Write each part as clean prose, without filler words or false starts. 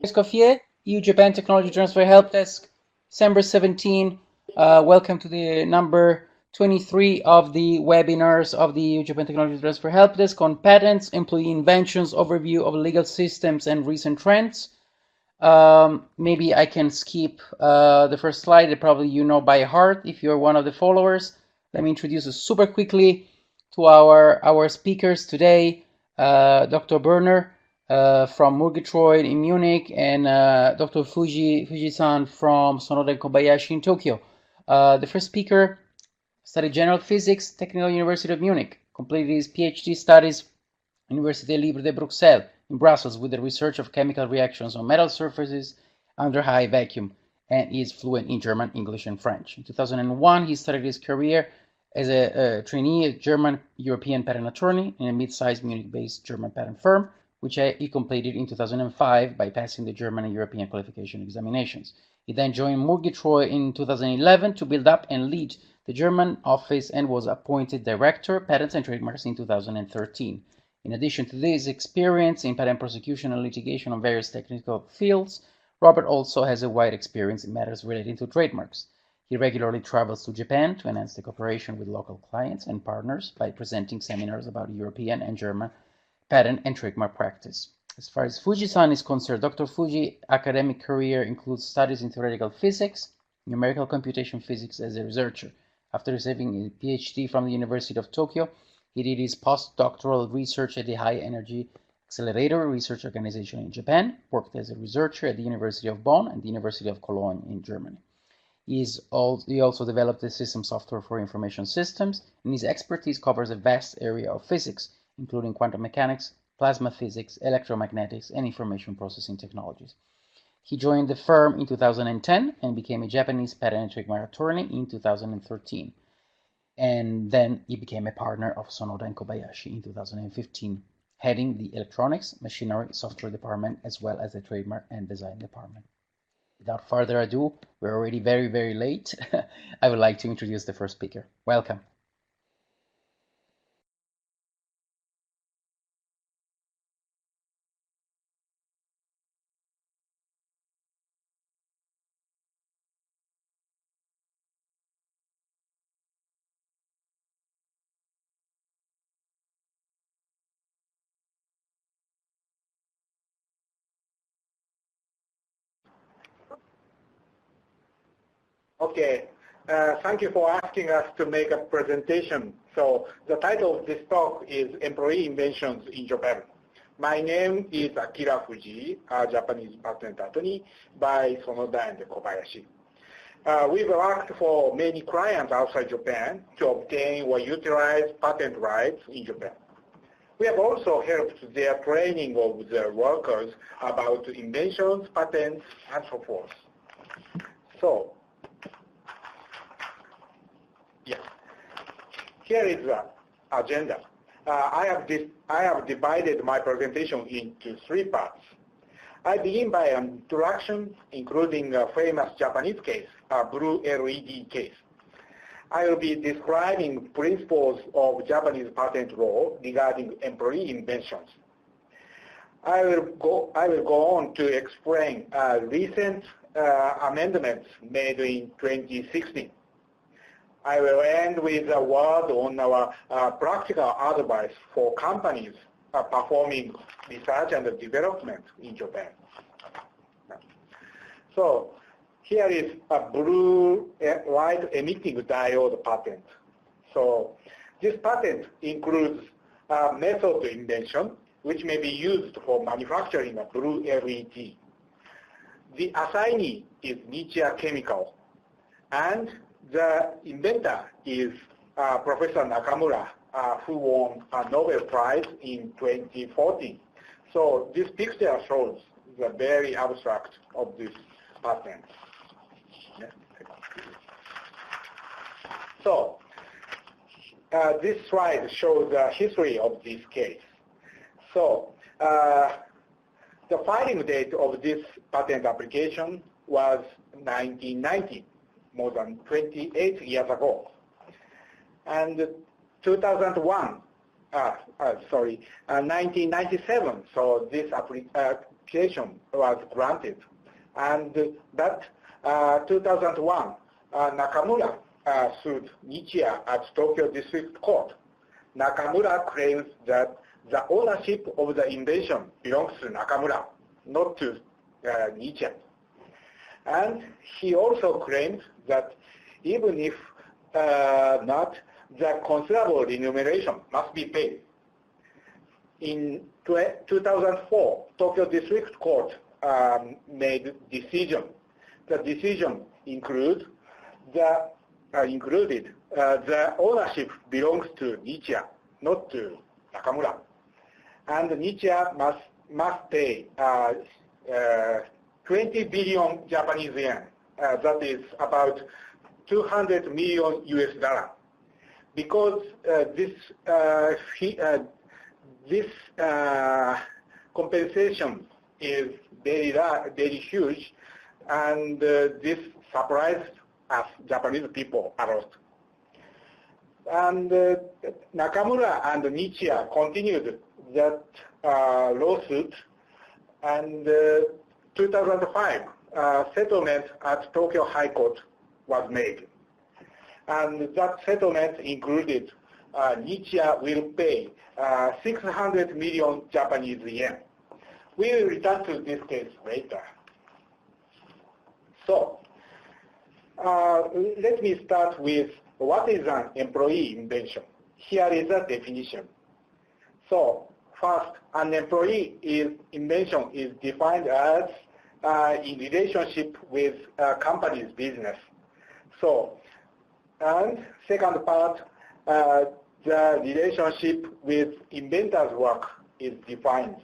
Escoffier, EU-Japan Technology Transfer Helpdesk, December 17. Welcome to the number 23 of the webinars of the EU-Japan Technology Transfer Helpdesk on patents, employee inventions, overview of legal systems and recent trends. Maybe I can skip the first slide that probably you know by heart if you're one of the followers. Let me introduce you super quickly to our speakers today. Dr. Börner from Murgitroyd in Munich, and Dr. Fujii-san from Sonoda and Kobayashi in Tokyo. The first speaker studied general physics, Technical University of Munich, completed his PhD studies Université Libre de Bruxelles in Brussels with the research of chemical reactions on metal surfaces under high vacuum, and is fluent in German, English, and French. In 2001, he started his career as a trainee at German European patent attorney in a mid-sized Munich-based German patent firm, which he completed in 2005 by passing the German and European qualification examinations. He then joined Murgitroyd in 2011 to build up and lead the German office and was appointed Director, Patents and Trademarks in 2013. In addition to this experience in patent prosecution and litigation on various technical fields, Robert also has a wide experience in matters relating to trademarks. He regularly travels to Japan to enhance the cooperation with local clients and partners by presenting seminars about European and German patent and trademark practice. As far as Fujii-san is concerned, Dr. Fujii's academic career includes studies in theoretical physics, numerical computation physics as a researcher. After receiving a PhD from the University of Tokyo, he did his postdoctoral research at the High Energy Accelerator Research Organization in Japan, worked as a researcher at the University of Bonn and the University of Cologne in Germany. He also developed the system software for information systems, and his expertise covers a vast area of physics, including quantum mechanics, plasma physics, electromagnetics, and information processing technologies. He joined the firm in 2010 and became a Japanese patent and trademark attorney in 2013. And then he became a partner of Sonoda and Kobayashi in 2015, heading the electronics, machinery, software department, as well as the trademark and design department. Without further ado, we're already very, very late. I would like to introduce the first speaker. Welcome. Okay, thank you for asking us to make a presentation. So the title of this talk is Employee Inventions in Japan. My name is Akira Fujii, a Japanese patent attorney by Sonoda and Kobayashi. We've worked for many clients outside Japan to obtain or utilize patent rights in Japan. We have also helped their training of the workers about inventions, patents, and so forth. So, here is the agenda. I have divided my presentation into 3 parts. I begin by an introduction, including a famous Japanese case, a blue LED case. I will be describing principles of Japanese patent law regarding employee inventions. I will go on to explain recent amendments made in 2016. I will end with a word on our practical advice for companies performing research and development in Japan. So here is a blue light emitting diode patent. So this patent includes a method invention which may be used for manufacturing a blue LED. The assignee is Nichiya Chemical, and the inventor is Professor Nakamura, who won a Nobel Prize in 2014. So this picture shows the very abstract of this patent. So this slide shows the history of this case. So the filing date of this patent application was 1990. More than 28 years ago. And 1997, so this application was granted. And that 2001, Nakamura sued Nichiya at Tokyo District Court. Nakamura claims that the ownership of the invention belongs to Nakamura, not to Nichiya. And he also claims that even if not, the considerable remuneration must be paid. In 2004, Tokyo District Court made decision. The decision included the ownership belongs to Nichiya, not to Nakamura, and Nichiya must pay 20 billion Japanese yen. That is about 200 million US dollar, because this compensation is very huge, and this surprised us Japanese people a lot. And Nakamura and Nichiya continued that lawsuit, and 2005 settlement at Tokyo High Court was made. And that settlement included Nichiya will pay 600 million Japanese yen. We will return to this case later. So let me start with what is an employee invention. Here is a definition. So first, an employee invention is defined as in relationship with a company's business. So, and second part, the relationship with inventor's work is defined.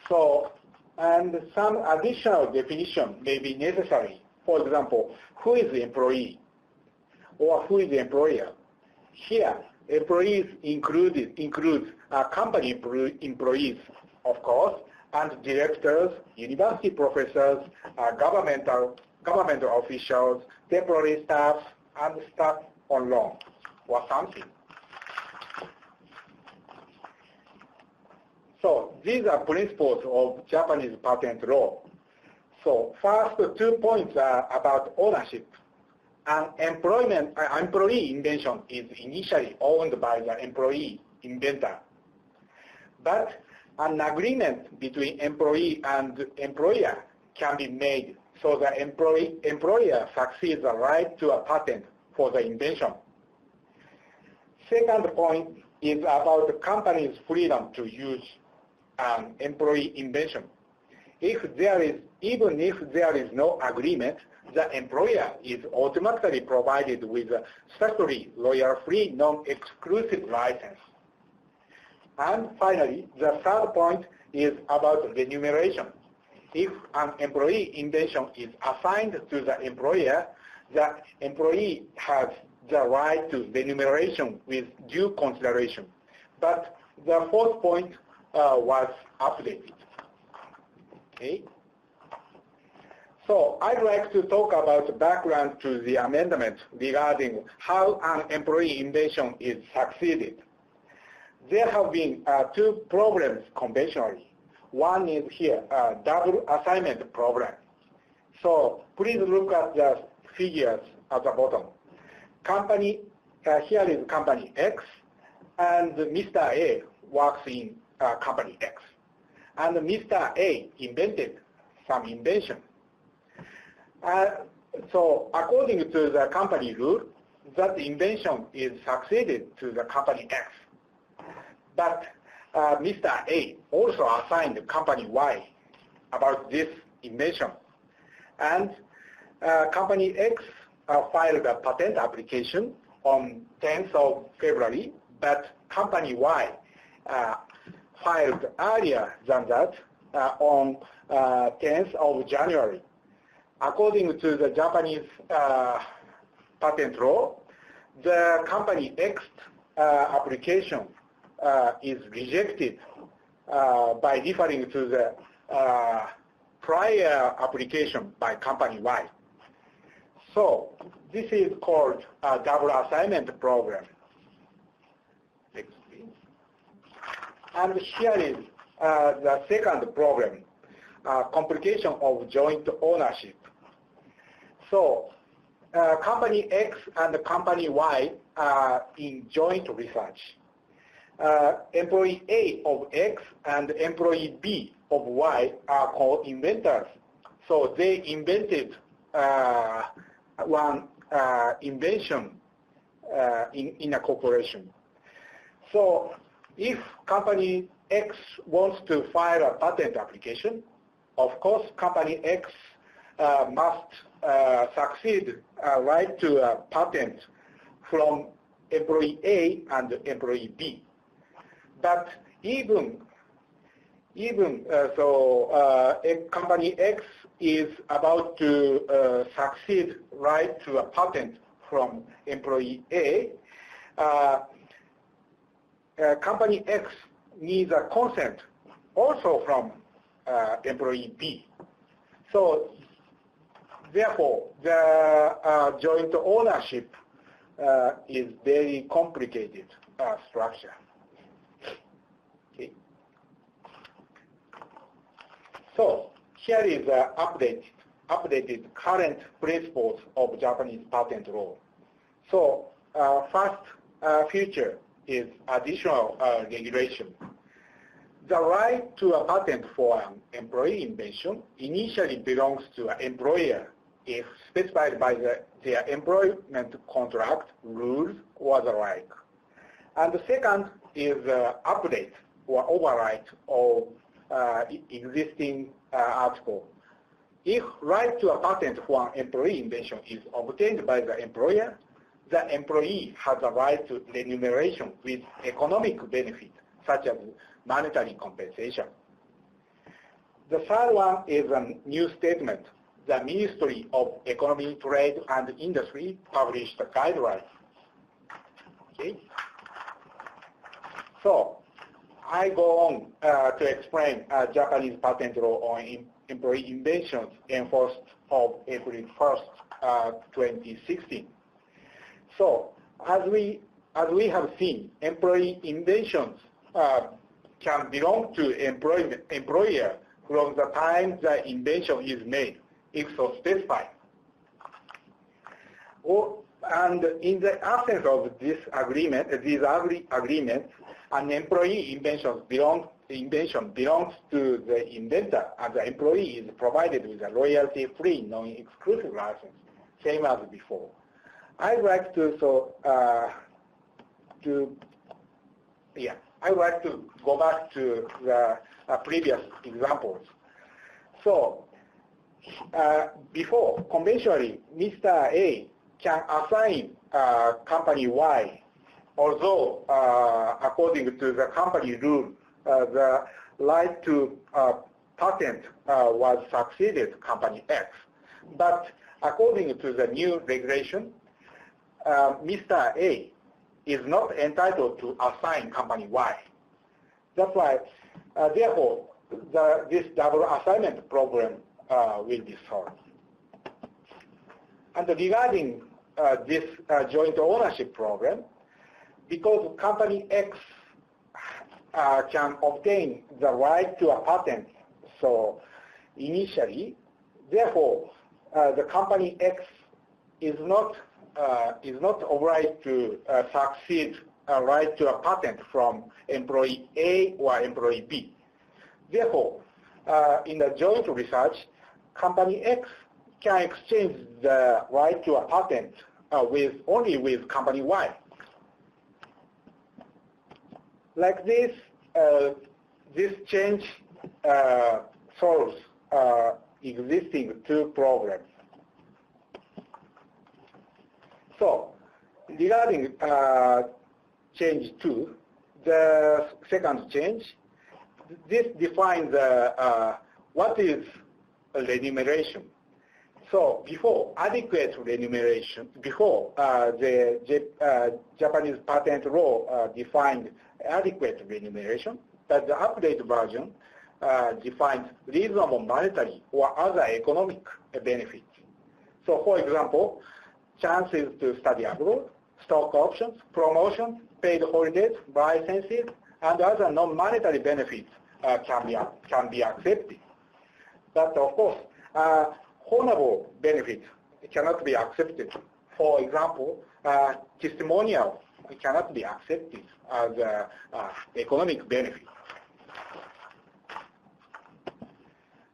So, and some additional definition may be necessary. For example, who is the employee or who is the employer? Here, employees includes company employees, of course, and directors, university professors, governmental officials, temporary staff, and staff on loan or something. So these are principles of Japanese patent law. So first 2 points are about ownership. An employee invention is initially owned by the employee inventor. But an agreement between employee and employer can be made so the employer succeeds the right to a patent for the invention. Second point is about the company's freedom to use an employee invention. Even if there is no agreement, the employer is automatically provided with a statutory lawyer-free non-exclusive license. And finally, the third point is about remuneration. If an employee invention is assigned to the employer has the right to remuneration with due consideration. But the fourth point was updated. Okay. So I'd like to talk about the background to the amendment regarding how an employee invention is succeeded. There have been 2 problems conventionally. One is here, a double assignment problem. So please look at the figures at the bottom. Here is company X, and Mr. A works in company X. And Mr. A invented some invention. So according to the company rule, that invention is succeeded to the company X. But Mr. A also assigned company Y about this invention. And company X filed a patent application on 10th of February, but company Y filed earlier than that on 10th of January. According to the Japanese patent law, the company X application is rejected by referring to the prior application by company Y. So this is called a double assignment problem. Next, please. And here is the second problem. complication of joint ownership. So company X and company Y are in joint research. Employee A of X and employee B of Y are called inventors. So they invented one invention in a corporation. So if company X wants to file a patent application, of course company X must succeed right to a patent from employee A and employee B. But even if company X is about to succeed right to a patent from employee A, company X needs a consent also from employee B. So therefore, the joint ownership is very complicated structure. Okay. So here is the updated current principles of Japanese patent law. So first feature is additional regulation. The right to a patent for an employee invention initially belongs to an employer if specified by their employment contract, rules, or the like. And the second is update or overwrite of existing article. If right to a patent for an employee invention is obtained by the employer has a right to remuneration with economic benefit, such as monetary compensation. The third one is a new statement. The Ministry of Economy, Trade, and Industry published a guideline. Okay. So I go on to explain Japanese patent law on employee inventions enforced of April 1st, 2016. So as we have seen, employee inventions can belong to employer from the time the invention is made, if so specified. And in the absence of this agreement, an employee invention belongs to the inventor, and the employee is provided with a royalty-free, non-exclusive license, same as before. I'd like to go back to the previous examples. So before, conventionally, Mr. A can assign company Y, although according to the company rule, the right to patent was succeeded company X. But according to the new regulation, Mr. A is not entitled to assign company Y. That's why, therefore, this double assignment problem will be solved. And regarding this joint ownership problem, because company X can obtain the right to a patent, so initially, therefore, the company X is not obliged to succeed a right to a patent from employee A or employee B. Therefore, in the joint research, company X can exchange the right to a patent only with company Y. Like this, this change solves existing two problems. So, regarding change 2, the second change, this defines what is a remuneration. So before adequate remuneration, before the Japanese patent law defined adequate remuneration, but the updated version defines reasonable monetary or other economic benefits. So for example, chances to study abroad, stock options, promotions, paid holidays, licenses, and other non-monetary benefits can be accepted. But of course, honorable benefits cannot be accepted. For example, testimonial cannot be accepted as economic benefit.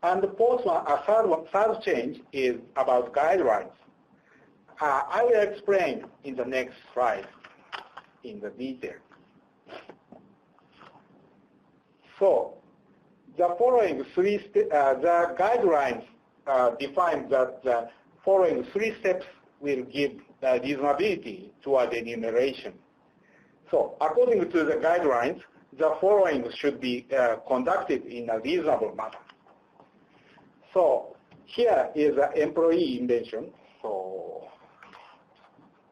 And the fourth one, third change is about guidelines. I will explain in the next slide in the detail. So the following the guidelines define that the following 3 steps will give reasonability toward enumeration. So according to the guidelines, the following should be conducted in a reasonable manner. So here is an employee invention. So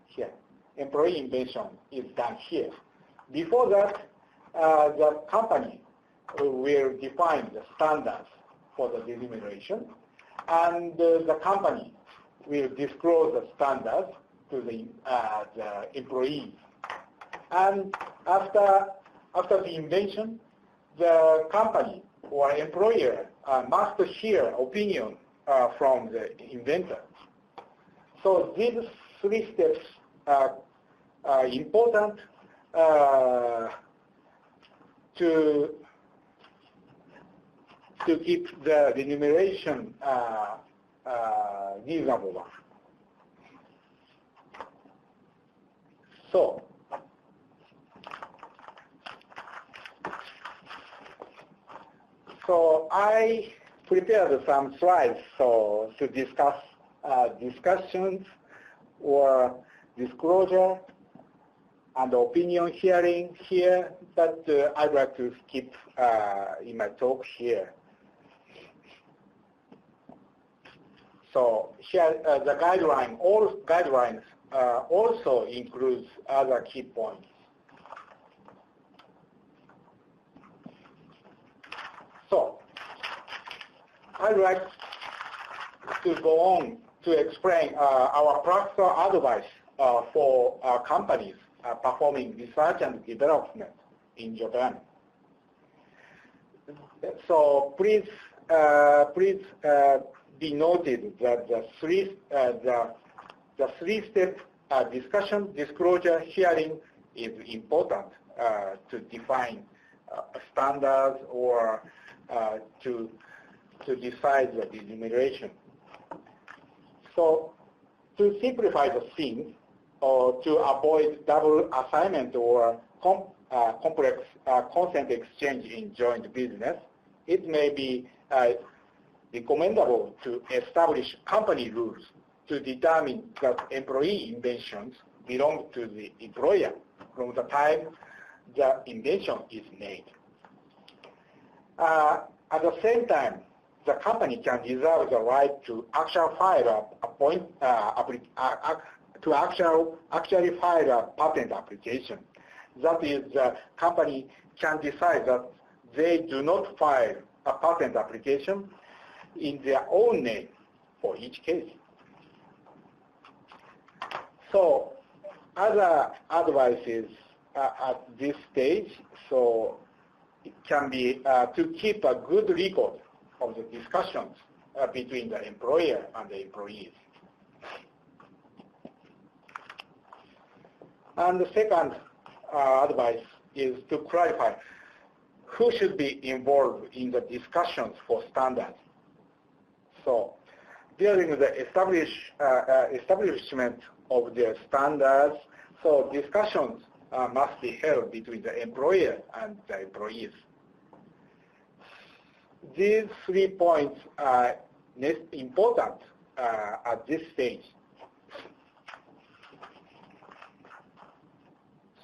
here, employee invention is done here. Before that, the company will define the standards for the remuneration, and the company will disclose the standards to the employees. And after the invention, the company or employer must hear opinion from the inventor. So these 3 steps are important to keep the remuneration reasonable one. So I prepared some slides to discuss discussions or disclosure and opinion hearing here, but I'd like to skip in my talk here. So here the guideline, all guidelines also includes other key points. So I'd like to go on to explain our practical advice for companies performing research and development in Japan. So please be noted that the three-step discussion, disclosure, hearing is important to define standards or to decide the remuneration. So to simplify the thing, or to avoid double assignment or complex consent exchange in joint business, it may be recommendable to establish company rules to determine that employee inventions belong to the employer from the time the invention is made. At the same time, the company can reserve the right to actually file a patent application. That is, the company can decide that they do not file a patent application in their own name for each case. So other advices at this stage, so it can be to keep a good record of the discussions between the employer and the employees. And the second advice is to clarify who should be involved in the discussions for standards. So during the establishment of the standards, so discussions must be held between the employer and the employees. These 3 points are important at this stage.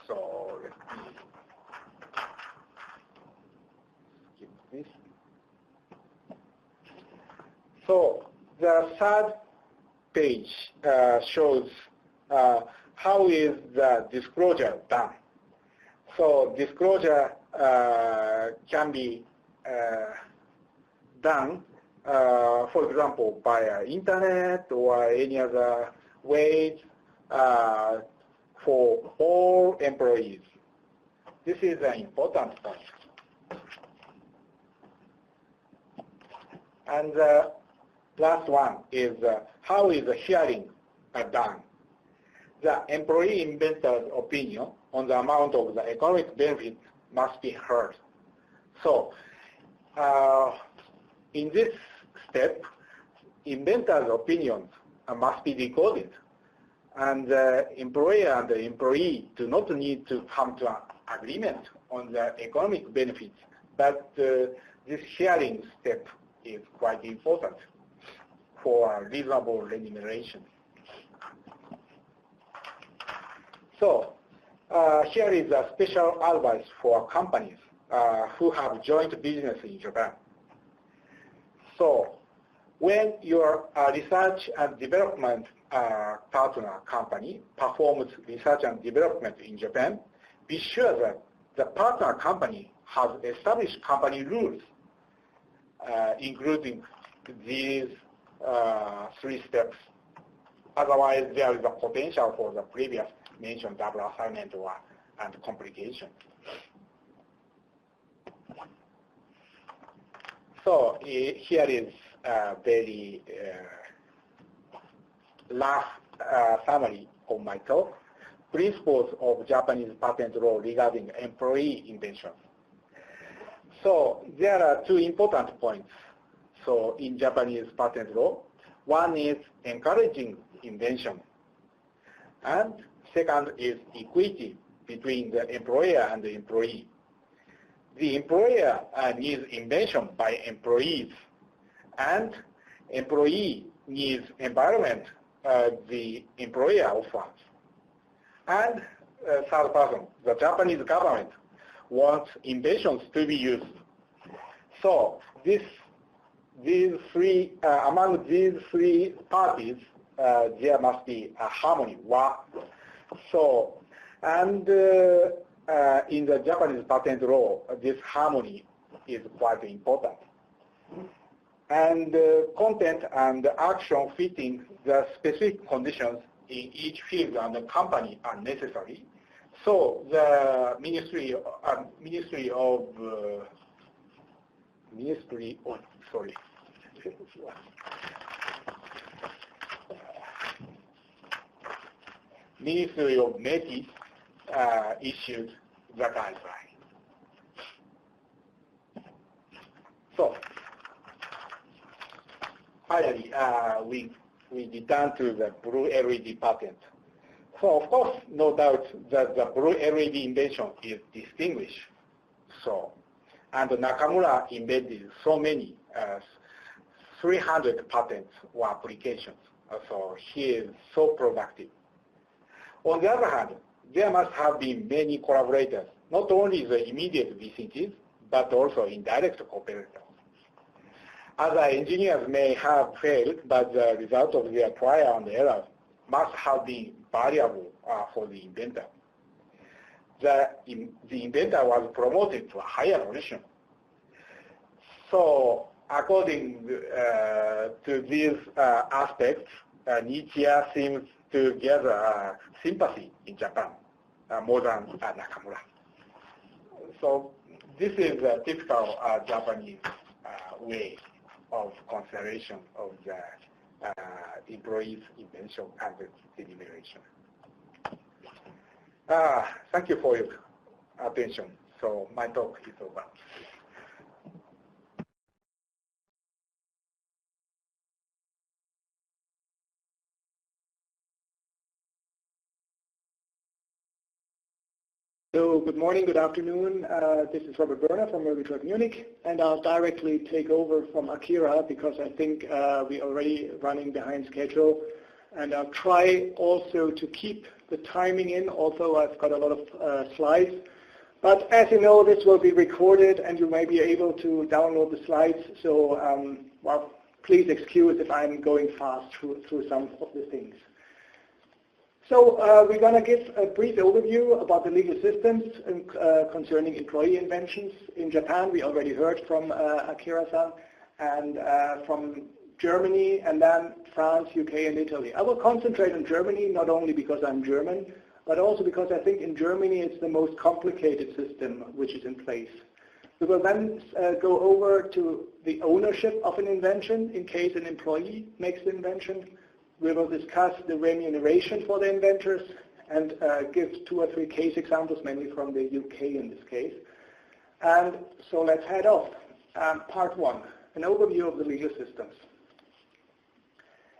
So let me skip this. So the third page shows how is the disclosure done. So disclosure can be done, for example, by internet or any other ways for all employees. This is an important point. And the last one is how is the hearing done? The employee inventor's opinion on the amount of the economic benefit must be heard. So in this step, inventor's opinions must be recorded. And the employer and the employee do not need to come to an agreement on the economic benefits, but this hearing step is quite important for reasonable remuneration. So here is a special advice for companies who have joint business in Japan. So when your research and development partner company performs research and development in Japan, be sure that the partner company has established company rules, including these 3 steps. Otherwise, there is a potential for the previous mentioned double assignment and complication. So here is a very rough summary of my talk. Principles of Japanese patent law regarding employee inventions. So there are 2 important points. So in Japanese patent law, one is encouraging invention, and second is equity between the employer and the employee. The employer needs invention by employees, and employee needs environment the employer offers. And third person, the Japanese government wants inventions to be used. So among these 3 parties, there must be a harmony. So, and in the Japanese patent law, this harmony is quite important. And content and action fitting the specific conditions in each field and the company are necessary. So the Ministry of METI issued the guideline. So finally, we return to the blue LED patent. So of course, no doubt that the blue LED invention is distinguished. So, and Nakamura invented so many, 300 patents or applications. So he is so productive. On the other hand, there must have been many collaborators, not only the immediate vicinities, but also indirect cooperators. Other engineers may have failed, but the result of their trial and error must have been valuable for the inventor. The inventor was promoted to a higher position. So according to these aspects, Nietzsche seems to gather sympathy in Japan more than Nakamura. So this is a typical Japanese way of consideration of the employees' invention and remuneration. Thank you for your attention. So my talk is over. So good morning, good afternoon. This is Robert Börner from Murgitroyd, Munich, and I'll directly take over from Akira because I think we're already running behind schedule. And I'll try also to keep the timing in, although I've got a lot of slides. But as you know, this will be recorded and you may be able to download the slides. So well, please excuse if I'm going fast through some of the things. So we're going to give a brief overview about the legal systems concerning employee inventions. In Japan, we already heard from Akira-san, and from Germany, and then France, UK, and Italy. I will concentrate on Germany, not only because I'm German, but also because I think in Germany it's the most complicated system which is in place. We will then go over to the ownership of an invention in case an employee makes the invention. We will discuss the remuneration for the inventors and give 2 or 3 case examples, mainly from the UK in this case. And so let's head off. Part 1, an overview of the legal systems.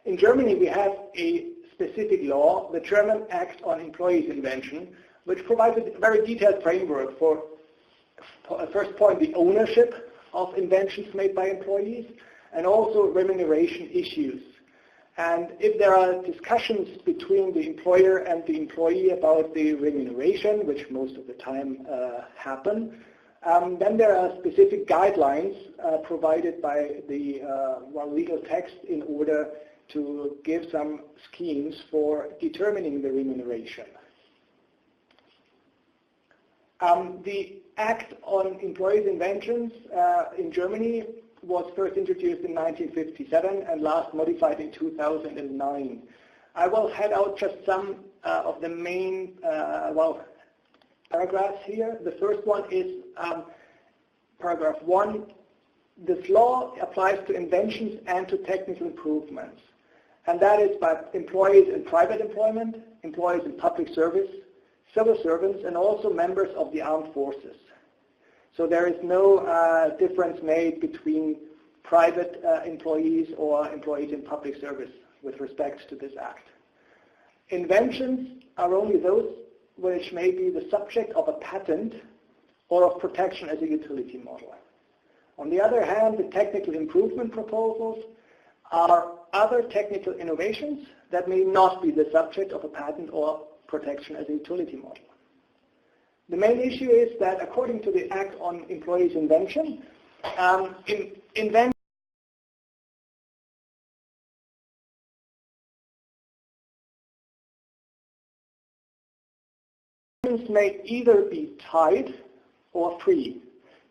In Germany, we have a specific law, the German Act on Employees' Invention, which provides a very detailed framework for, first point, the ownership of inventions made by employees, and also remuneration issues. And if there are discussions between the employer and the employee about the remuneration, which most of the time happen, then there are specific guidelines provided by the legal text in order to give some schemes for determining the remuneration. The Act on Employees' Inventions in Germany was first introduced in 1957 and last modified in 2009. I will head out just some of the main paragraphs here. The first one is paragraph 1. This law applies to inventions and to technical improvements. And that is by employees in private employment, employees in public service, civil servants, and also members of the armed forces. So there is no difference made between private employees or employees in public service with respect to this act. Inventions are only those which may be the subject of a patent or of protection as a utility model. On the other hand, the technical improvement proposals are other technical innovations that may not be the subject of a patent or protection as a utility model. The main issue is that according to the Act on Employees' Invention, inventions may either be tied or free.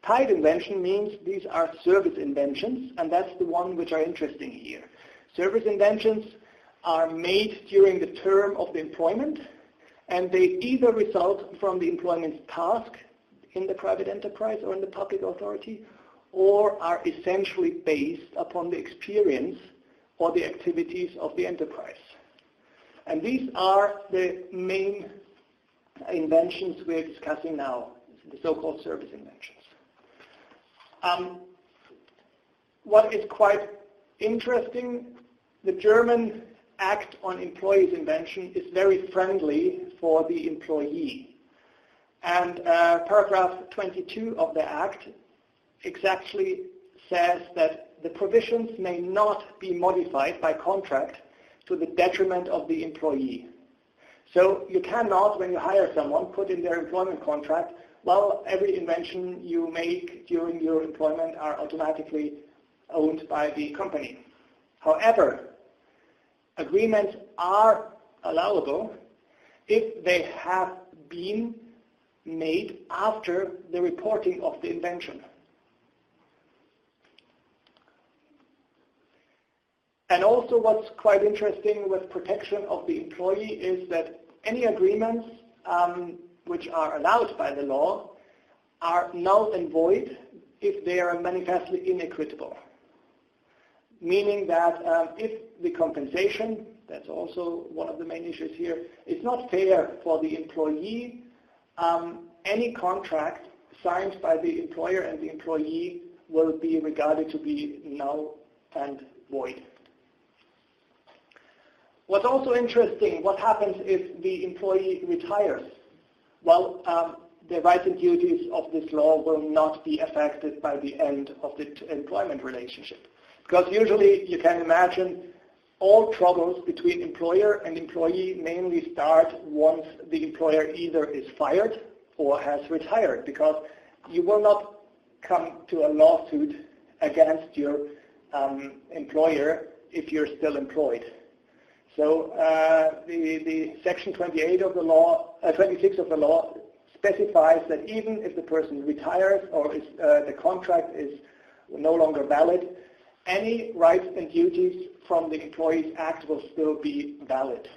Tied invention means these are service inventions, and that's the one which are interesting here. Service inventions are made during the term of the employment, and they either result from the employment's task in the private enterprise or in the public authority, or are essentially based upon the experience or the activities of the enterprise. And these are the main inventions we're discussing now, the so-called service inventions. What is quite interesting, the German Act on Employees' Invention is very friendly for the employee. And paragraph 22 of the Act exactly says that the provisions may not be modified by contract to the detriment of the employee. So you cannot, when you hire someone, put in their employment contract, well, every invention you make during your employment are automatically owned by the company. However, agreements are allowable if they have been made after the reporting of the invention. And also what's quite interesting with protection of the employee is that any agreements which are allowed by the law are null and void if they are manifestly inequitable. Meaning that if the compensation, that's also one of the main issues here, is not fair for the employee, any contract signed by the employer and the employee will be regarded to be null and void. What's also interesting, what happens if the employee retires? Well, the rights and duties of this law will not be affected by the end of the employment relationship. Because usually you can imagine all troubles between employer and employee mainly start once the employer either is fired or has retired, because you will not come to a lawsuit against your employer if you're still employed. So the section 28 of the law, 26 of the law specifies that even if the person retires or is, the contract is no longer valid, any rights and duties from the Employees Act will still be valid.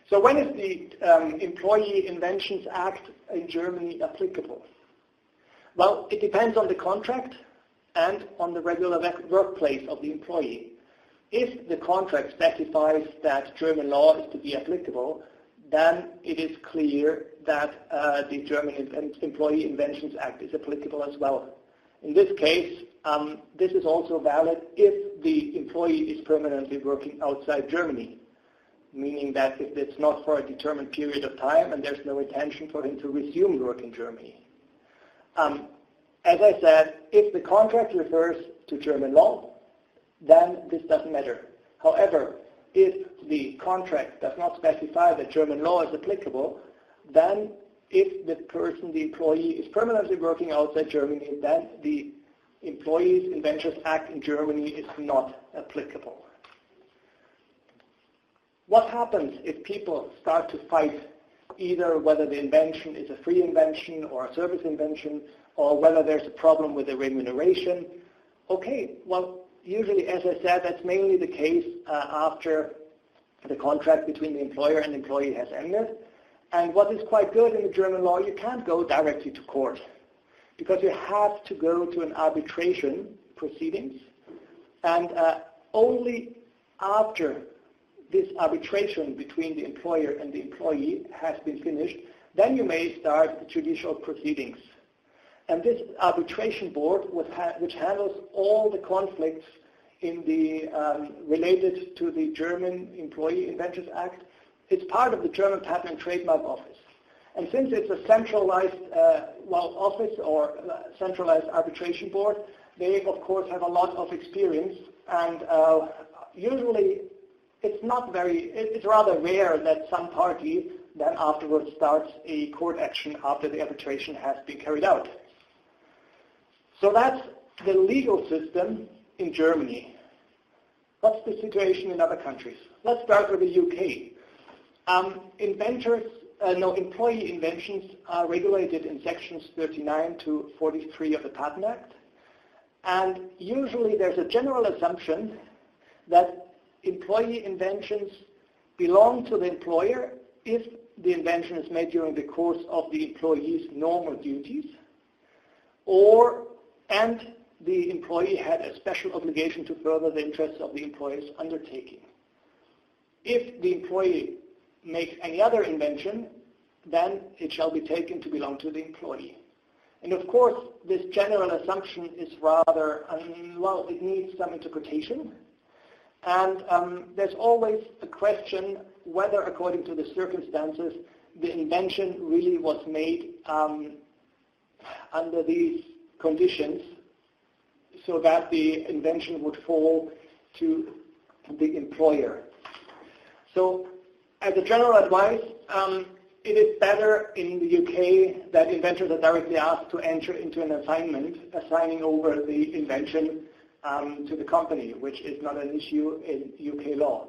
So when is the Employee Inventions Act in Germany applicable? Well, it depends on the contract and on the regular workplace of the employee. If the contract specifies that German law is to be applicable, then it is clear that the German Employee Inventions Act is applicable as well. In this case, this is also valid if the employee is permanently working outside Germany, meaning that if it's not for a determined period of time and there's no intention for him to resume work in Germany. As I said, if the contract refers to German law, then this doesn't matter. However, if the contract does not specify that German law is applicable, then if the employee is permanently working outside Germany, then the Employees Inventors Act in Germany is not applicable. What happens if people start to fight either whether the invention is a free invention or a service invention, or whether there's a problem with the remuneration? Okay, well, usually, as I said, that's mainly the case after the contract between the employer and employee has ended. And what is quite good in the German law, you can't go directly to court, because you have to go to an arbitration proceedings. And only after this arbitration between the employer and the employee has been finished, then you may start the judicial proceedings. And this arbitration board, which handles all the conflicts in the related to the German Employee Inventors Act, it's part of the German Patent and Trademark Office. And since it's a centralized office or centralized arbitration board, they of course have a lot of experience, and usually it's rather rare that some party then afterwards starts a court action after the arbitration has been carried out. So that's the legal system in Germany. What's the situation in other countries? Let's start with the UK. Employee inventions are regulated in sections 39 to 43 of the Patent Act. And usually there's a general assumption that employee inventions belong to the employer if the invention is made during the course of the employee's normal duties, and the employee had a special obligation to further the interests of the employer's undertaking. If the employee makes any other invention, then it shall be taken to belong to the employee. And of course, this general assumption is rather, it needs some interpretation. And there's always a question whether, according to the circumstances, the invention really was made under these conditions, so that the invention would fall to the employer. So, as a general advice, it is better in the UK that inventors are directly asked to enter into an assignment, assigning over the invention to the company, which is not an issue in UK law.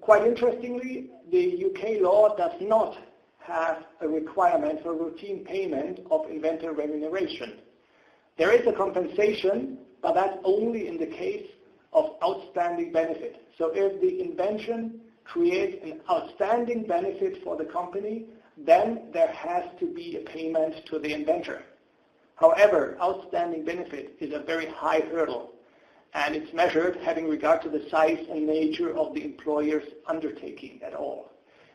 Quite interestingly, the UK law does not have a requirement for routine payment of inventor remuneration. There is a compensation, but that's only in the case of outstanding benefit. So if the invention creates an outstanding benefit for the company, then there has to be a payment to the inventor. However, outstanding benefit is a very high hurdle, and it's measured having regard to the size and nature of the employer's undertaking at all.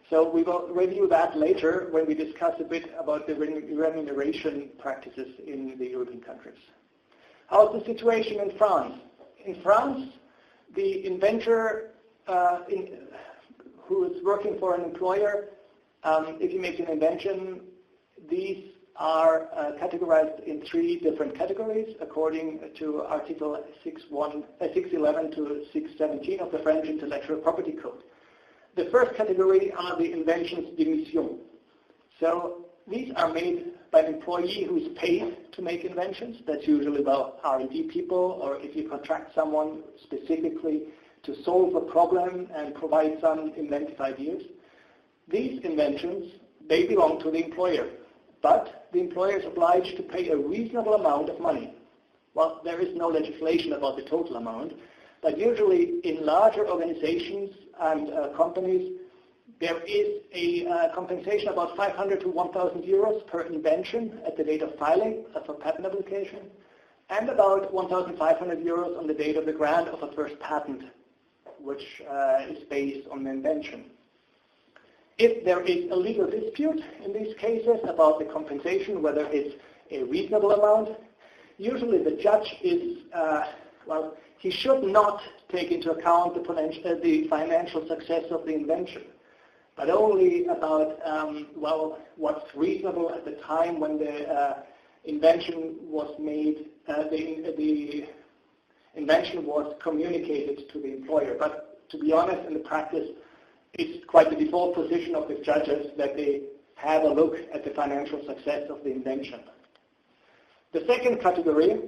So we will review that later when we discuss a bit about the remuneration practices in the European countries. How's the situation in France? In France, the inventor who is working for an employer, if he makes an invention, these are categorized in 3 different categories according to Article 611 to 617 of the French Intellectual Property Code. The first category are the inventions de mission. So these are made by an employee who is paid to make inventions. That's usually about R&D people, or if you contract someone specifically to solve a problem and provide some inventive ideas. These inventions, they belong to the employer, but the employer is obliged to pay a reasonable amount of money. Well, there is no legislation about the total amount, but usually in larger organizations and companies, There is a compensation about 500 to 1,000 euros per invention at the date of filing for patent application, and about 1,500 euros on the date of the grant of a first patent, which is based on the invention. If there is a legal dispute in these cases about the compensation, whether it's a reasonable amount, usually the judge is, he should not take into account the financial success of the invention, but only about, what's reasonable at the time when the invention was made, the invention was communicated to the employer. But to be honest, in the practice, it's quite the default position of the judges that they have a look at the financial success of the invention. The second category,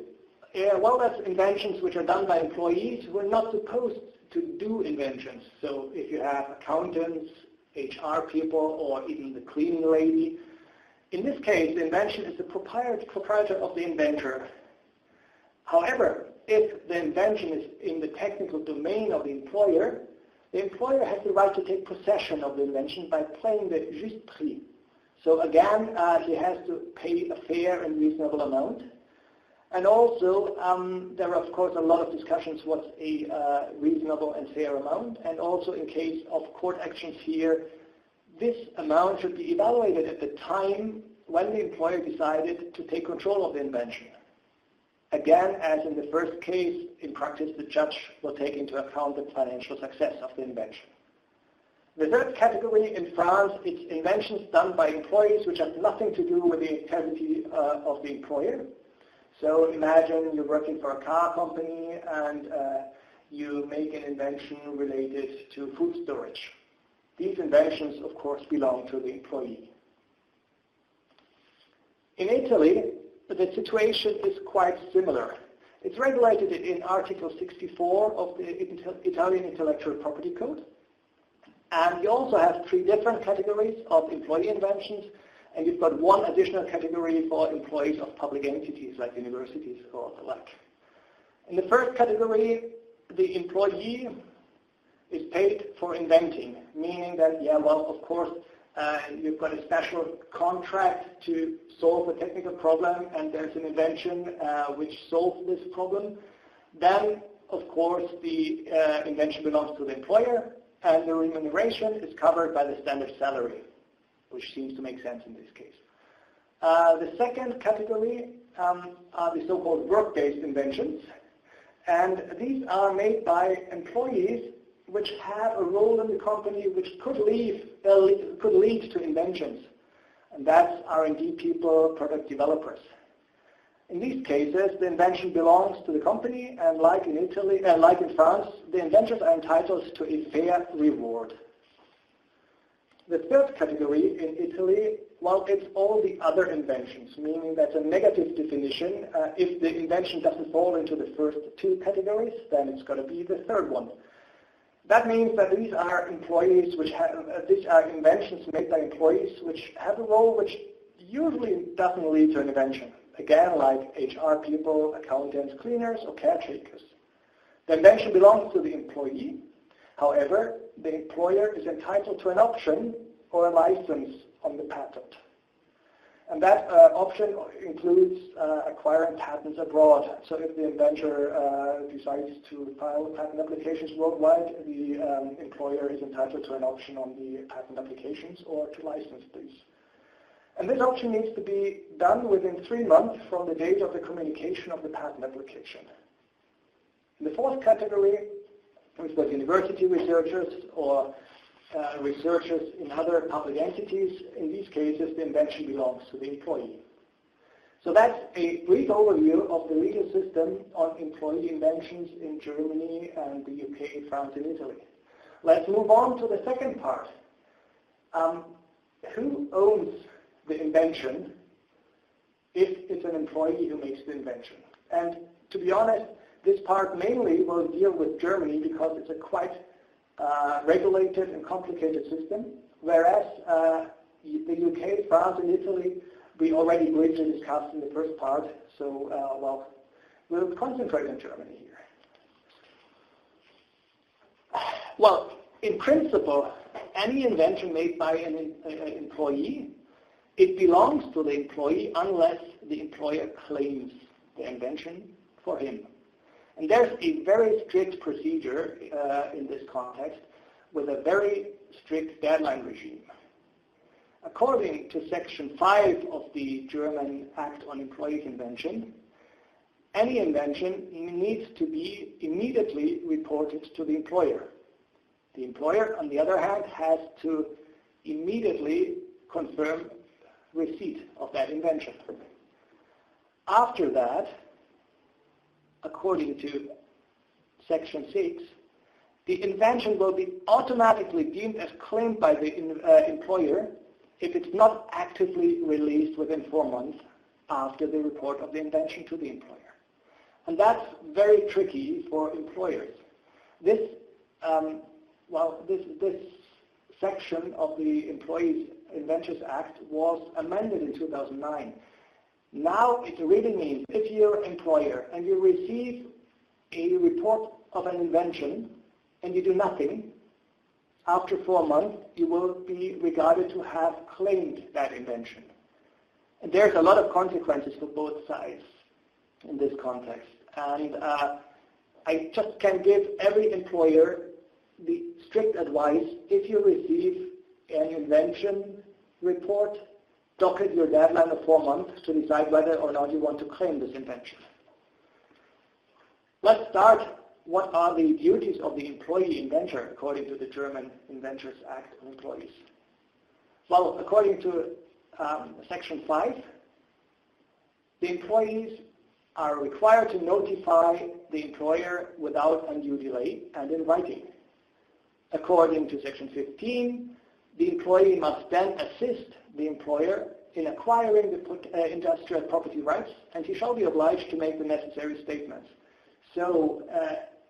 that's inventions which are done by employees who are not supposed to do inventions. So if you have accountants, HR people, or even the cleaning lady, in this case, the invention is the proprietor of the inventor. However, if the invention is in the technical domain of the employer has the right to take possession of the invention by paying the juste prix. So again, he has to pay a fair and reasonable amount. And also, there are of course a lot of discussions what's a reasonable and fair amount. And also in case of court actions here, this amount should be evaluated at the time when the employer decided to take control of the invention. Again, as in the first case, in practice the judge will take into account the financial success of the invention. The third category in France is inventions done by employees which have nothing to do with the activity of the employer. So imagine you're working for a car company and you make an invention related to food storage. These inventions, of course, belong to the employee. In Italy, the situation is quite similar. It's regulated in Article 64 of the Italian Intellectual Property Code. And you also have three different categories of employee inventions, and you've got one additional category for employees of public entities like universities or the like. In the first category, the employee is paid for inventing, meaning that, of course, you've got a special contract to solve a technical problem, and there's an invention which solves this problem. Then, of course, the invention belongs to the employer, and the remuneration is covered by the standard salary, which seems to make sense in this case. The second category are the so-called work-based inventions, and these are made by employees which have a role in the company which could lead to inventions. And that's R&D people, product developers. In these cases, the invention belongs to the company, and like in Italy, like in France, the inventors are entitled to a fair reward. The third category in Italy, it's all the other inventions, meaning that's a negative definition. If the invention doesn't fall into the first two categories, then it's got to be the third one. That means that these are employees these are inventions made by employees which have a role which usually doesn't lead to an invention. Again, like HR people, accountants, cleaners, or caretakers. The invention belongs to the employee. However, the employer is entitled to an option or a license on the patent. And that option includes acquiring patents abroad. So if the inventor decides to file patent applications worldwide, the employer is entitled to an option on the patent applications or to license these. And this option needs to be done within 3 months from the date of the communication of the patent application. In the fourth category, we've got university researchers or researchers in other public entities. In these cases, the invention belongs to the employee. So that's a brief overview of the legal system on employee inventions in Germany and the UK, France, and Italy. Let's move on to the second part. Who owns the invention if it's an employee who makes the invention? And to be honest, this part mainly will deal with Germany because it's a quite regulated and complicated system, whereas the UK, France, and Italy, we already briefly discussed in the first part, so we'll concentrate on Germany here. Well, in principle, any invention made by an employee, it belongs to the employee unless the employer claims the invention for him. And there's a very strict procedure in this context with a very strict deadline regime. According to Section 5 of the German Act on Employees' Invention, any invention needs to be immediately reported to the employer. The employer, on the other hand, has to immediately confirm receipt of that invention. After that, according to Section 6, the invention will be automatically deemed as claimed by the employer if it's not actively released within 4 months after the report of the invention to the employer. And that's very tricky for employers. This section of the Employees' Inventors Act was amended in 2009. Now it really means if you're an employer and you receive a report of an invention and you do nothing, after 4 months you will be regarded to have claimed that invention. And there's a lot of consequences for both sides in this context. And I just can give every employer the strict advice: if you receive an invention report, docket your deadline of 4 months to decide whether or not you want to claim this invention. Let's start. What are the duties of the employee inventor according to the German Inventors Act on Employees? Well, according to Section 5, the employees are required to notify the employer without undue delay and in writing. According to Section 15, the employee must then assist the employer in acquiring the industrial property rights, and he shall be obliged to make the necessary statements. So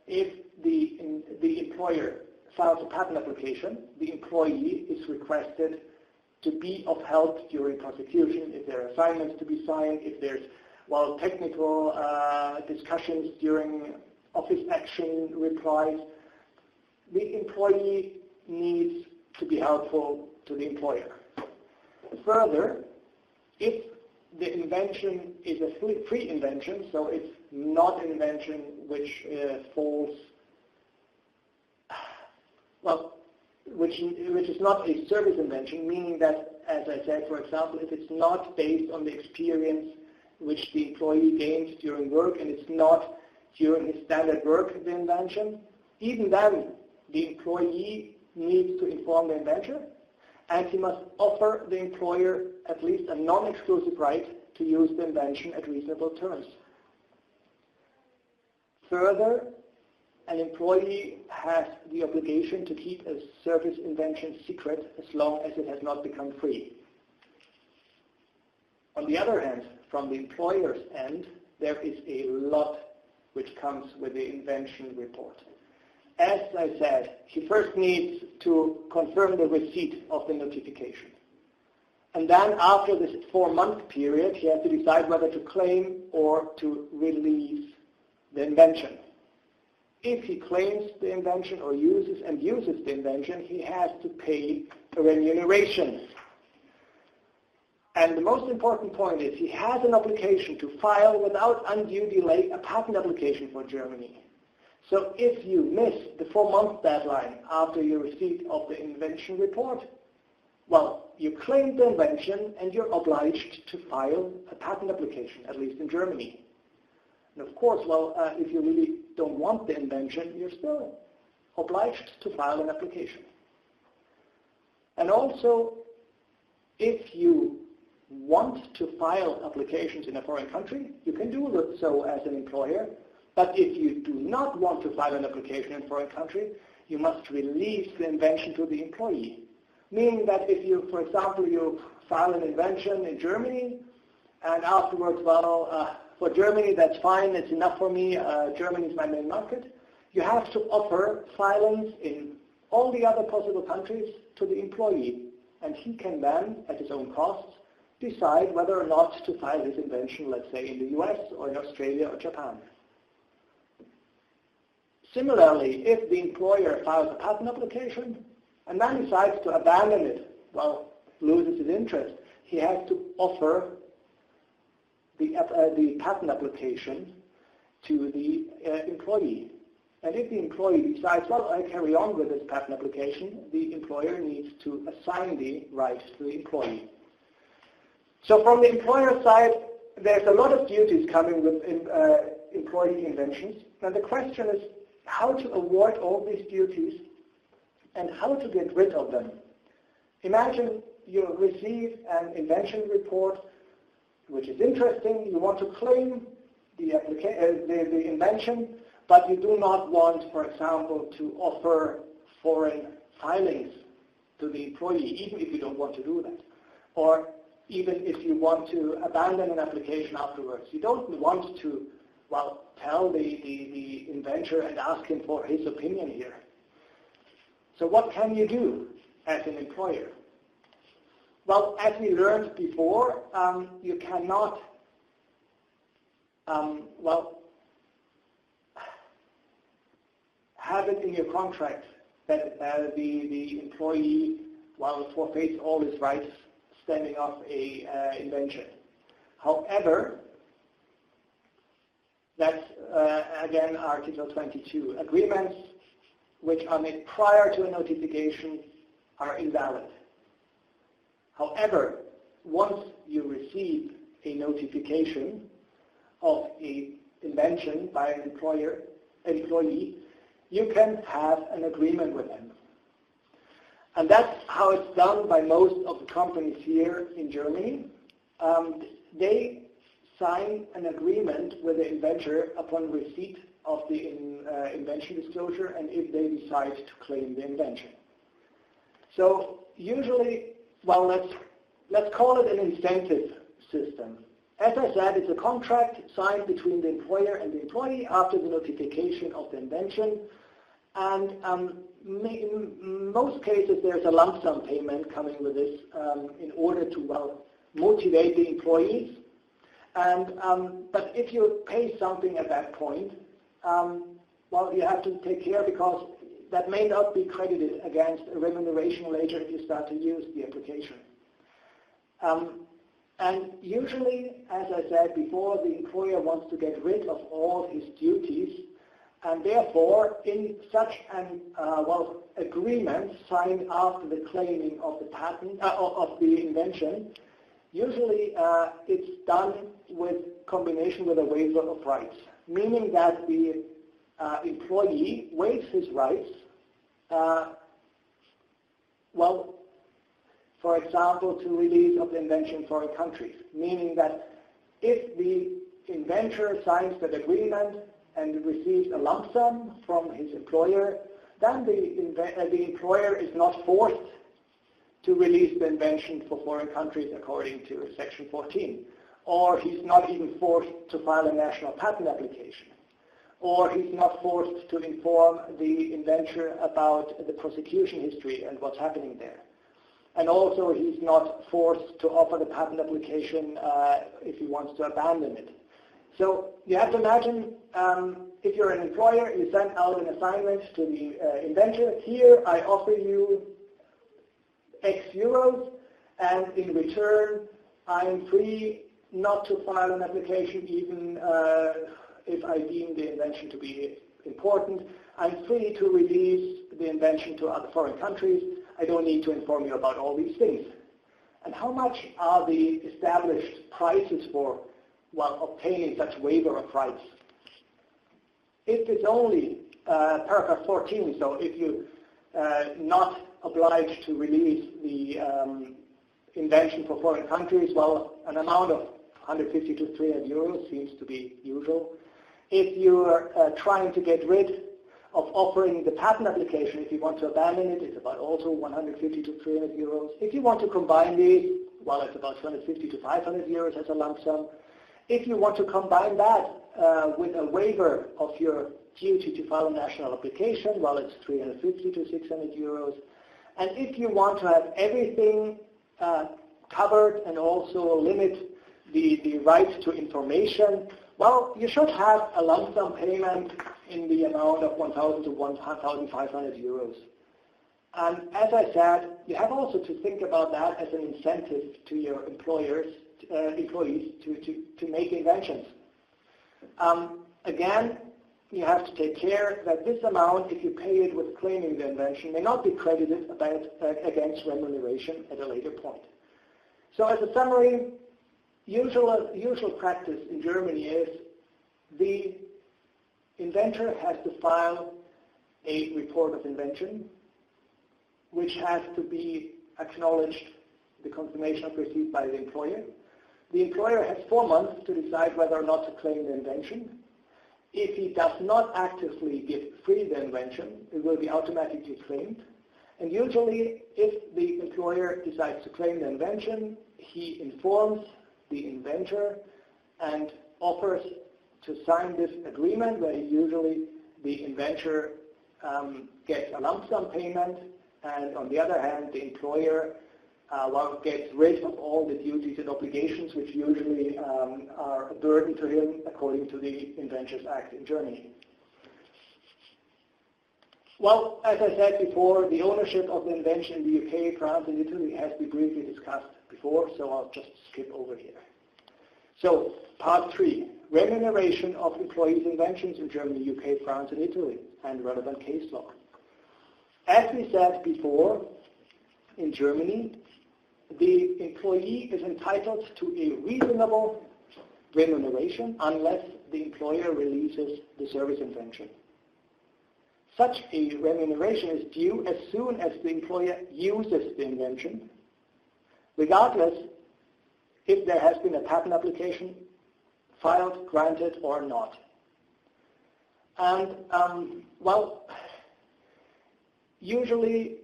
if the employer files a patent application, the employee is requested to be of help during prosecution, if there are assignments to be signed, if there's technical discussions during office action replies. The employee needs to be helpful to the employer. Further, if the invention is a free invention, so it's not an invention which falls, which is not a service invention, meaning that, as I said, for example, if it's not based on the experience which the employee gains during work and it's not during his standard work, the invention, even then the employee needs to inform the inventor, and he must offer the employer at least a non-exclusive right to use the invention at reasonable terms. Further, an employee has the obligation to keep a service invention secret as long as it has not become free. On the other hand, from the employer's end, there is a lot which comes with the invention report. As I said, he first needs to confirm the receipt of the notification. And then after this 4-month period, he has to decide whether to claim or to release the invention. If he claims the invention or uses the invention, he has to pay a remuneration. And the most important point is he has an obligation to file without undue delay a patent application for Germany. So if you miss the 4-month deadline after your receipt of the invention report, well, you claimed the invention and you're obliged to file a patent application, at least in Germany. And of course, if you really don't want the invention, you're still obliged to file an application. And also, if you want to file applications in a foreign country, you can do so as an employer. But if you do not want to file an application in a foreign country, you must release the invention to the employee. Meaning that if you, for example, you file an invention in Germany, and afterwards, for Germany, that's fine, it's enough for me, Germany is my main market, you have to offer filings in all the other possible countries to the employee. And he can then, at his own costs, decide whether or not to file his invention, let's say, in the US or in Australia or Japan. Similarly, if the employer files a patent application, and then decides to abandon it, well, loses his interest, he has to offer the patent application to the employee. And if the employee decides, well, I carry on with this patent application, the employer needs to assign the right to the employee. So from the employer side, there's a lot of duties coming with employee inventions. And the question is how to avoid all these duties and how to get rid of them. Imagine you receive an invention report which is interesting. You want to claim the invention, but you do not want, for example, to offer foreign filings to the employee, even if you don't want to do that. Or even if you want to abandon an application afterwards. You don't want to, well, tell the inventor and ask him for his opinion here. So what can you do as an employer? Well, as we learned before, you cannot, have it in your contract that the employee, forfeits all his rights standing off a invention. However, that's again Article 22. Agreements which are made prior to a notification are invalid. However, once you receive a notification of an invention by an employee, you can have an agreement with them. And that's how it's done by most of the companies here in Germany. They sign an agreement with the inventor upon receipt of the invention disclosure and if they decide to claim the invention. So usually, well, let's call it an incentive system. As I said, it's a contract signed between the employer and the employee after the notification of the invention. And in most cases, there's a lump sum payment coming with this in order to, motivate the employees. And but if you pay something at that point, you have to take care because that may not be credited against a remuneration later if you start to use the application. And usually, as I said before, the employer wants to get rid of all his duties, and therefore, in such an agreement signed after the claiming of the patent of the invention, usually it's done with combination with a waiver of rights, meaning that the employee waives his rights. For example, to release of the invention in foreign countries, meaning that if the inventor signs that agreement and receives a lump sum from his employer, then the employer is not forced to release the invention for foreign countries according to Section 14. Or he's not even forced to file a national patent application. Or he's not forced to inform the inventor about the prosecution history and what's happening there. And also he's not forced to offer the patent application if he wants to abandon it. So you have to imagine, if you're an employer, you send out an assignment to the inventor. Here I offer you X euros, and in return I'm free not to file an application even if I deem the invention to be important. I'm free to release the invention to other foreign countries. I don't need to inform you about all these things. And how much are the established prices for obtaining such waiver of rights? If it's only paragraph 14, so if you not obliged to release the invention for foreign countries, an amount of 150 to 300 euros seems to be usual. If you are trying to get rid of offering the patent application, if you want to abandon it, it's about also 150 to 300 euros. If you want to combine these, it's about 250 to 500 euros as a lump sum. If you want to combine that with a waiver of your duty to file a national application, it's 350 to 600 euros. And if you want to have everything covered and also limit the right to information, you should have a lump sum payment in the amount of 1,000 to 1,500 euros. And as I said, you have also to think about that as an incentive to your employees to make inventions. Again, you have to take care that this amount, if you pay it with claiming the invention, may not be credited against remuneration at a later point. So as a summary, usual practice in Germany is the inventor has to file a report of invention, which has to be acknowledged, the confirmation of receipt by the employer. The employer has 4 months to decide whether or not to claim the invention. If he does not actively give free the invention, it will be automatically claimed. And usually, if the employer decides to claim the invention, he informs the inventor and offers to sign this agreement, where usually the inventor gets a lump sum payment, and on the other hand, the employer gets rid of all the duties and obligations which usually are a burden to him according to the Inventors Act in Germany. Well, as I said before, the ownership of the invention in the UK, France, and Italy has been briefly discussed before, so I'll just skip over here. So, part 3, remuneration of employees' inventions in Germany, UK, France, and Italy, and relevant case law. As we said before, in Germany, the employee is entitled to a reasonable remuneration unless the employer releases the service invention. Such a remuneration is due as soon as the employer uses the invention, regardless if there has been a patent application filed, granted, or not. And, well, usually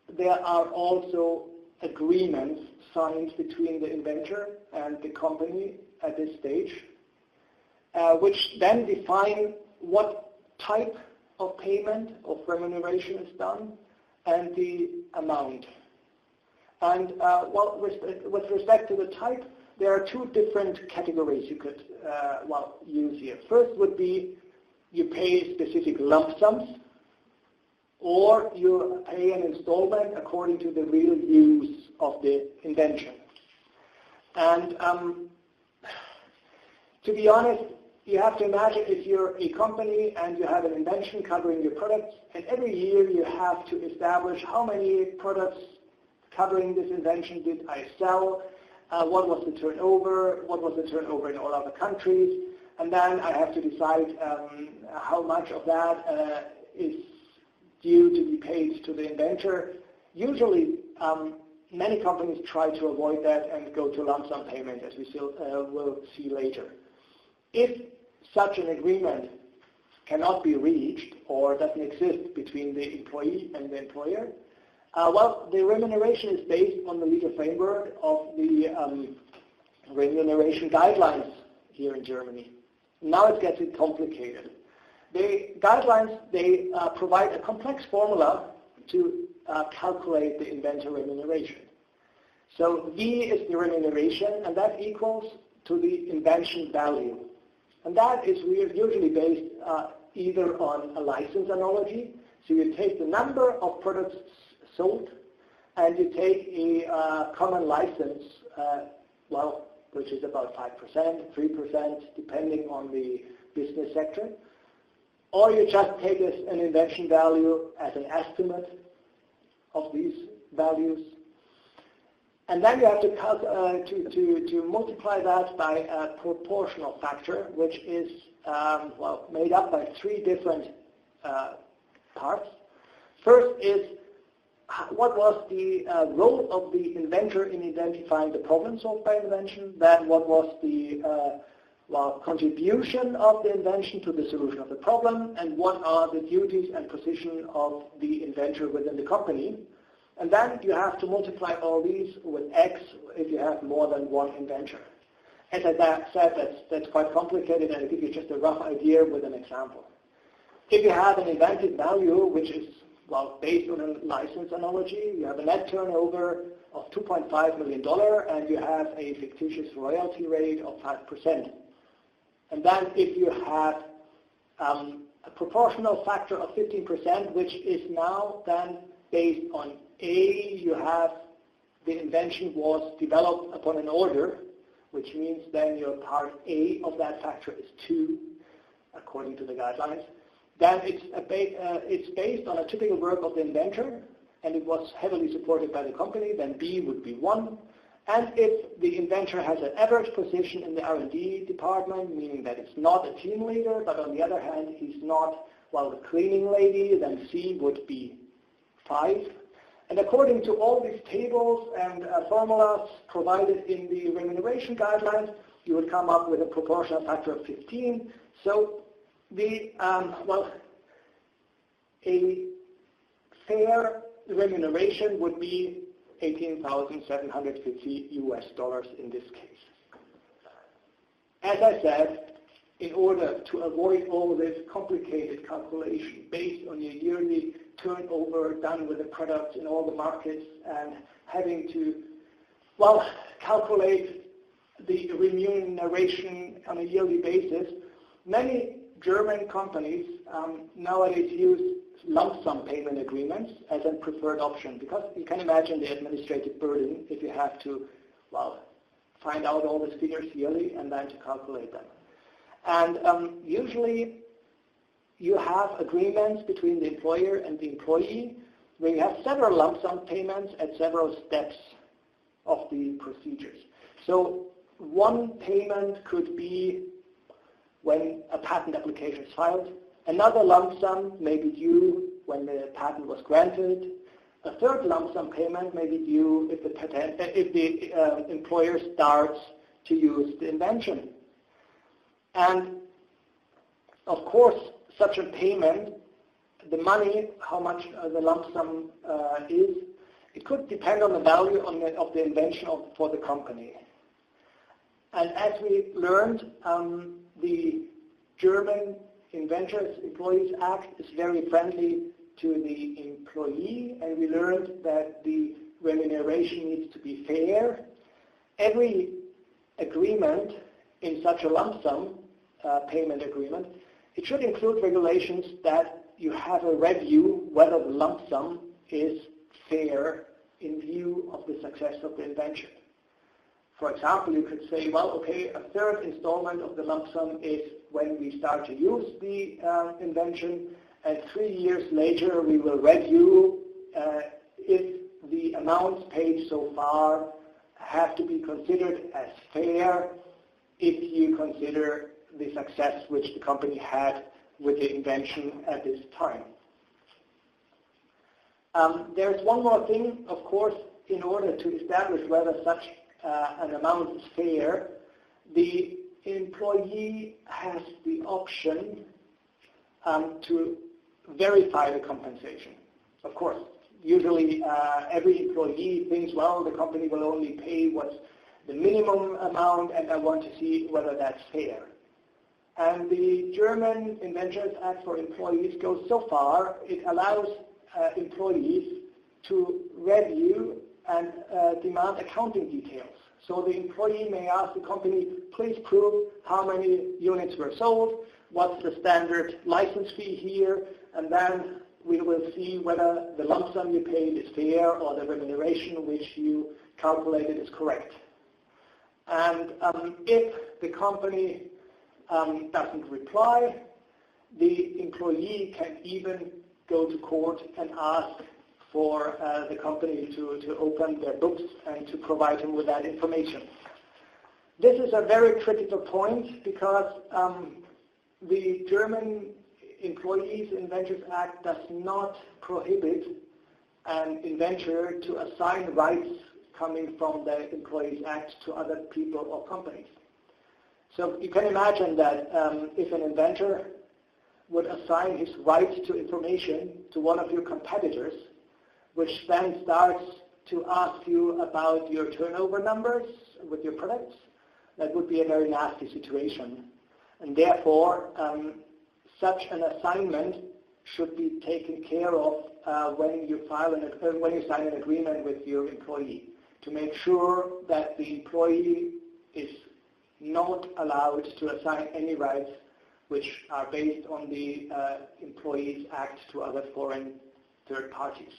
there are also agreements signed between the inventor and the company at this stage, which then define what type of payment of remuneration is done and the amount. And well, with respect to the type, there are 2 different categories you could use here. First would be you pay specific lump sums, or you pay an installment according to the real use of the invention. And to be honest, you have to imagine if you're a company and you have an invention covering your products, and every year you have to establish how many products covering this invention did I sell, what was the turnover, what was the turnover in all other countries, and then I have to decide how much of that is due to be paid to the inventor. Usually, many companies try to avoid that and go to lump sum payment, as we will see later. If such an agreement cannot be reached or doesn't exist between the employee and the employer, well, the remuneration is based on the legal framework of the remuneration guidelines here in Germany. Now it gets complicated. The guidelines, they provide a complex formula to calculate the inventor remuneration. So V is the remuneration, and that equals to the invention value. And that is usually based either on a license analogy. So you take the number of products sold, and you take a common license, which is about 5%, 3%, depending on the business sector. Or you just take an invention value as an estimate of these values. And then you have to multiply that by a proportional factor, which is made up by 3 different parts. First is what was the role of the inventor in identifying the problem solved by invention. Then what was the contribution of the invention to the solution of the problem, and what are the duties and position of the inventor within the company. And then you have to multiply all these with X if you have more than one inventor. As I said, that's quite complicated, and I'll give you just a rough idea with an example. If you have an invented value, which is based on a license analogy, you have a net turnover of $2.5 million, and you have a fictitious royalty rate of 5%. And then if you have a proportional factor of 15%, which is now then based on A, you have the invention was developed upon an order, which means then your part A of that factor is 2, according to the guidelines. Then it's based on a typical work of the inventor, and it was heavily supported by the company. Then B would be 1. And if the inventor has an average position in the R&D department, meaning that it's not a team leader, but on the other hand, he's not, well, the cleaning lady, then C would be 5. And according to all these tables and formulas provided in the remuneration guidelines, you would come up with a proportional factor of 15. So the, a fair remuneration would be $18,750 US in this case. As I said, in order to avoid all this complicated calculation based on your yearly turnover done with the products in all the markets and having to, well, calculate the remuneration on a yearly basis, many German companies nowadays use lump sum payment agreements as a preferred option, because you can imagine the administrative burden if you have to, well, find out all the figures yearly and then to calculate them. And usually you have agreements between the employer and the employee where you have several lump sum payments at several steps of the procedures. So one payment could be when a patent application is filed. Another lump sum may be due when the patent was granted. A third lump sum payment may be due if the employer starts to use the invention. And of course, such a payment, the money, how much the lump sum is, it could depend on the value of the invention for the company. And as we learned, the German Inventors Employees Act is very friendly to the employee, and we learned that the remuneration needs to be fair. Every agreement in such a lump sum payment agreement, it should include regulations that you have a review whether the lump sum is fair in view of the success of the invention. For example, you could say, well, okay, a third installment of the lump sum is when we start to use the invention, and 3 years later we will review if the amounts paid so far have to be considered as fair if you consider the success which the company had with the invention at this time. There's one more thing, of course, in order to establish whether such an amount is fair, the employee has the option to verify the compensation. Of course, usually every employee thinks, well, the company will only pay what's the minimum amount, and I want to see whether that's fair. And the German Inventions Act for employees goes so far, it allows employees to review and demand accounting details. So the employee may ask the company, please prove how many units were sold, what's the standard license fee here, and then we will see whether the lump sum you paid is fair or the remuneration which you calculated is correct. And if the company doesn't reply, the employee can even go to court and ask for the company to open their books and to provide him with that information. This is a very critical point because the German Employees Inventors Act does not prohibit an inventor to assign rights coming from the Employees Act to other people or companies. So you can imagine that if an inventor would assign his rights to information to one of your competitors, which then starts to ask you about your turnover numbers with your products, that would be a very nasty situation. And therefore, such an assignment should be taken care of when you sign an agreement with your employee, to make sure that the employee is not allowed to assign any rights which are based on the Employees Act to other foreign third parties.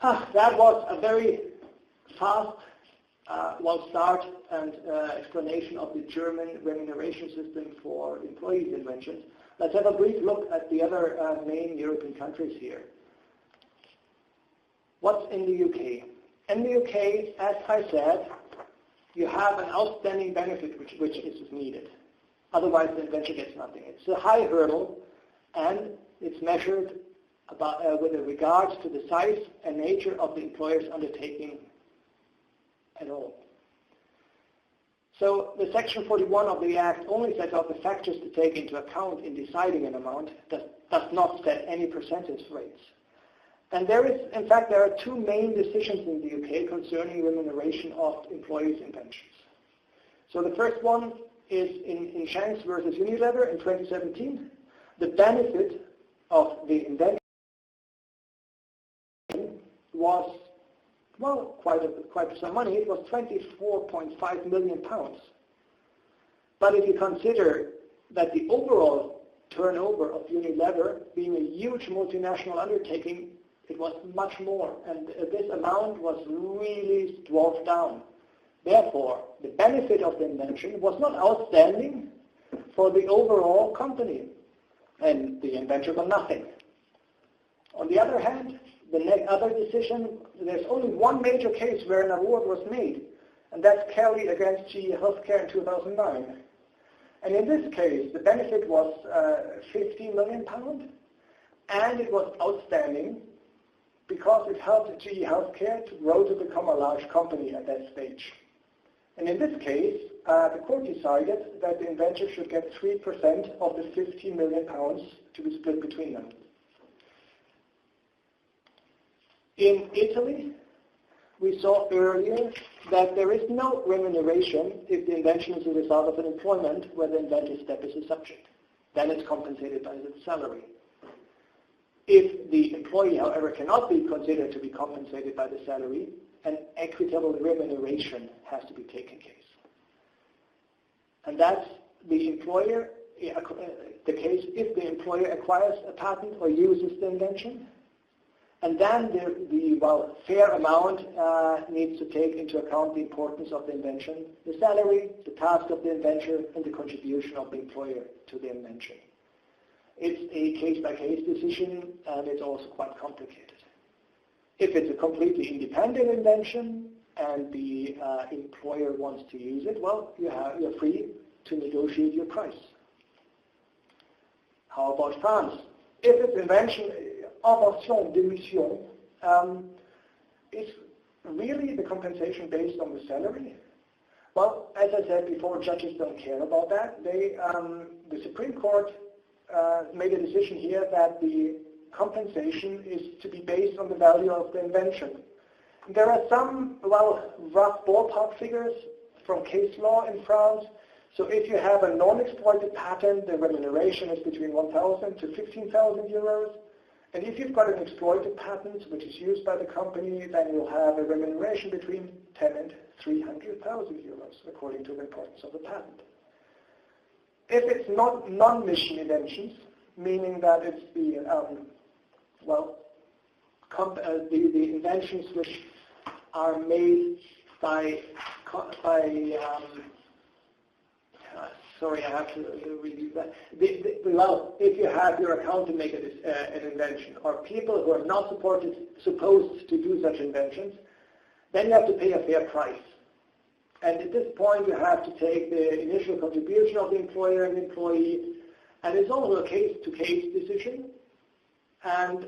That was a very fast start and explanation of the German remuneration system for employees' inventions. Let's have a brief look at the other main European countries here. What's in the UK? In the UK, as I said, you have an outstanding benefit which is needed. Otherwise, the invention gets nothing. It's a high hurdle, and it's measured with regards to the size and nature of the employer's undertaking at all. So the Section 41 of the Act only sets out the factors to take into account in deciding an amount, does not set any percentage rates. And in fact, there are two main decisions in the UK concerning remuneration of employees' inventions. So the first one is in Shanks versus Unilever in 2017. The benefit of the invention was, well, quite some money. It was £24.5 million. But if you consider that the overall turnover of Unilever, being a huge multinational undertaking, it was much more, and this amount was really dwarfed down. Therefore, the benefit of the invention was not outstanding for the overall company, and the inventor got nothing. On the other hand, the other decision, there's only one major case where an award was made, and that's Kelly against GE Healthcare in 2009. And in this case, the benefit was £15 million, and it was outstanding because it helped GE Healthcare to grow to become a large company at that stage. And in this case, the court decided that the inventor should get 3% of the £15 million to be split between them. In Italy, we saw earlier that there is no remuneration if the invention is a result of an employment where the inventor's step is a subject. Then it's compensated by the salary. If the employee, however, cannot be considered to be compensated by the salary, an equitable remuneration has to be taken place. And that's the employer, the case if the employer acquires a patent or uses the invention, and then the fair amount needs to take into account the importance of the invention, the salary, the task of the inventor, and the contribution of the employer to the invention. It's a case-by-case decision, and it's also quite complicated. If it's a completely independent invention and the employer wants to use it, well, you're free to negotiate your price. How about France? If it's invention, invention de mission, is really the compensation based on the salary? Well, as I said before, judges don't care about that. The Supreme Court made a decision here that the compensation is to be based on the value of the invention. There are some, rough ballpark figures from case law in France. So if you have a non-exploited patent, the remuneration is between 1,000 to 15,000 euros. And if you've got an exploited patent, which is used by the company, then you'll have a remuneration between 10 and 300,000 euros, according to the importance of the patent. If it's not non-mission inventions, meaning that it's the inventions which are made sorry, I have to review that. If you have your accountant make an invention, or people who are not supposed to do such inventions, then you have to pay a fair price. And at this point, you have to take the initial contribution of the employer and employee, and it's also a case-to-case decision. And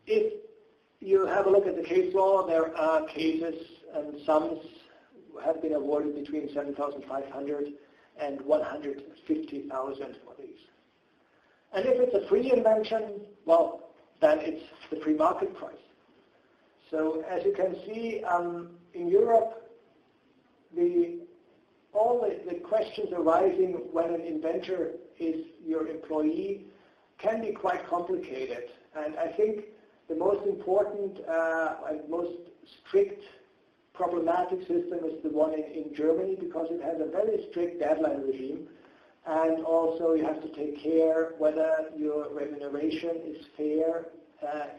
if you have a look at the case law, there are cases and sums have been awarded between 7,500 and 150,000 for these. And if it's a free invention, well, then it's the free market price. So as you can see, in Europe, all the questions arising when an inventor is your employee can be quite complicated. And I think the most important and most strict problematic system is the one in Germany, because it has a very strict deadline regime. And also you have to take care whether your remuneration is fair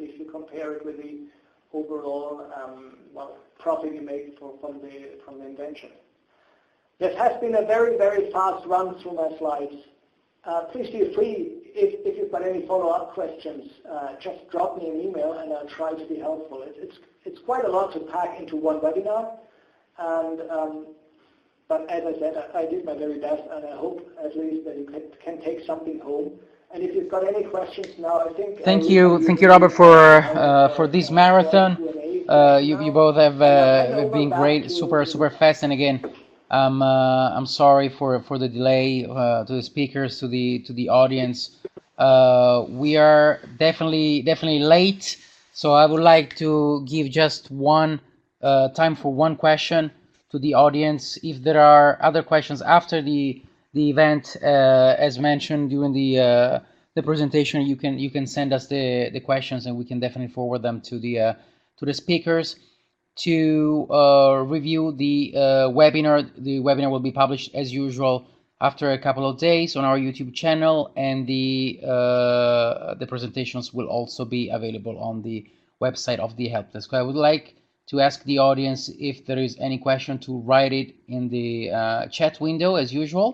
if you compare it with the overall profit you make from the invention. This has been a very, very fast run through my slides. Please feel free, if you've got any follow-up questions, just drop me an email and I'll try to be helpful. It's quite a lot to pack into one webinar, and but as I said, I did my very best, and I hope at least that you can take something home. And if you've got any questions now, I think... Thank you, Robert, for this marathon. You both have been great, super fast, and again, I'm sorry for the delay to the speakers, to the audience. We are definitely late, so I would like to give just time for one question to the audience. If there are other questions after the event, as mentioned during the presentation, you can send us the questions, and we can definitely forward them to the speakers. To review the webinar. The webinar will be published as usual after a couple of days on our YouTube channel, and the presentations will also be available on the website of the Helpdesk. So I would like to ask the audience if there is any question to write it in the chat window as usual.